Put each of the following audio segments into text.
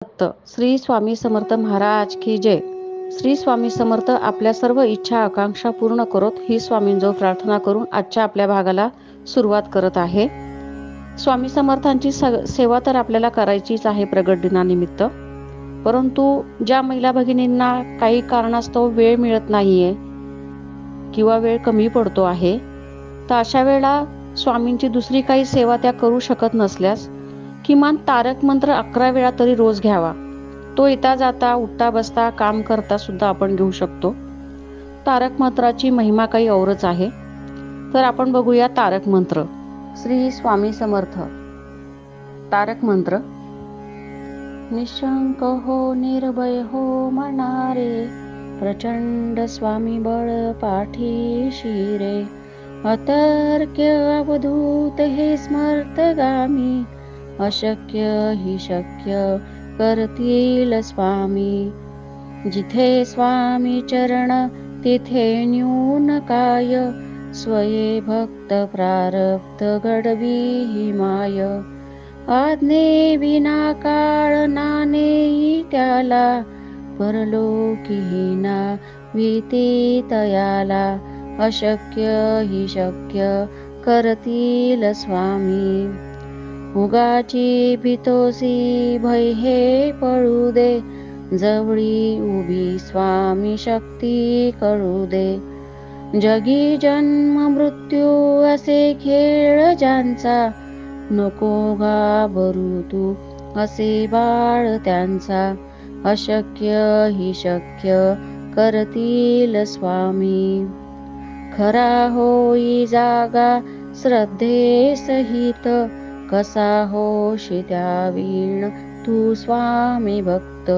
दत्त. श्री स्वामी समर्थ महाराज की जय. श्री स्वामी समर्थ आपल्या सर्व इच्छा आकांक्षा पूर्ण करोत ही स्वामींजवळ प्रार्थना करून आजच्या आपल्या भागाला सुरुवात करत आहे. स्वामी समर्थांची सेवा तर आपल्याला करायचीच आहे प्रगट दिनानिमित्त. परंतु ज्या महिला भगिनींना काही कारणास्तव वेळ मिळत नाहीये किंवा वेळ कमी पडतो आहे, तर अशा वेळेला स्वामींची दुसरी काही सेवा त्या करू शकत नसल्यास किमान तारक मंत्र 11 वेळा तरी रोज घ्यावा. तो येता जाता उठता बसता काम करता सुद्धा आपण घेऊ शकतो. तारक मंत्राची महिमा काही औरच आहे. तर आपण बघूया तारक मंत्र. श्री स्वामी समर्थ. तारक मंत्र. निशंक हो निर्भय हो म्हणणारे, प्रचंड स्वामी बळ पाठीशी रे. अतर्क्य अवधूत हे स्मर्तगामी, अशक्य ही शक्य करतील स्वामी. जिथे स्वामी चरण तिथे न्यून काय, स्वये भक्त प्रारब्ध घडवी ही माय. आज्ञे विना काळ नानेही त्याला, परलोकी ना भीती तयाला. अशक्य ही शक्य करतील स्वामी. उगाची भीतोसी भय हे पळू दे, जवळी उभी स्वामी शक्ती कळू दे. जगी जन्म मृत्यू असे खेळ ज्यांचा, नको घाबरू तू असे बाळ त्यांचा. अशक्य ही शक्य करतील स्वामी. खरा होई जागा श्रद्धे सहित, कसा होशी त्या वीण तू स्वामी भक्त.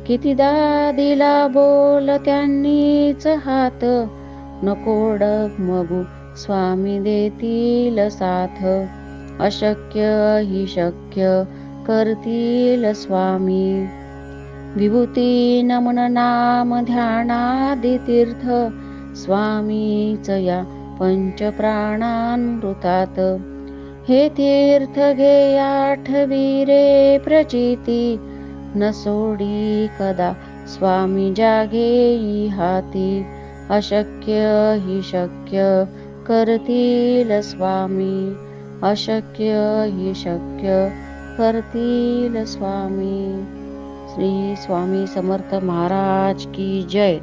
कितीदा दिला बोल त्यांनीच हात, नको डगमगू स्वामी देतील साथ. अशक्य ही शक्य करतील स्वामी. विभूती नमन नाम ध्यानादि तीर्थ, स्वामीच या पंचप्राणामृतात. हे तीर्थ घे आठवी रे प्रचिती, न सोडी कदा स्वामी जागेई हाती. अशक्य ही शक्य करतील स्वामी. अशक्य ही शक्य करतील स्वामी. श्री स्वामी समर्थ महाराज की जय.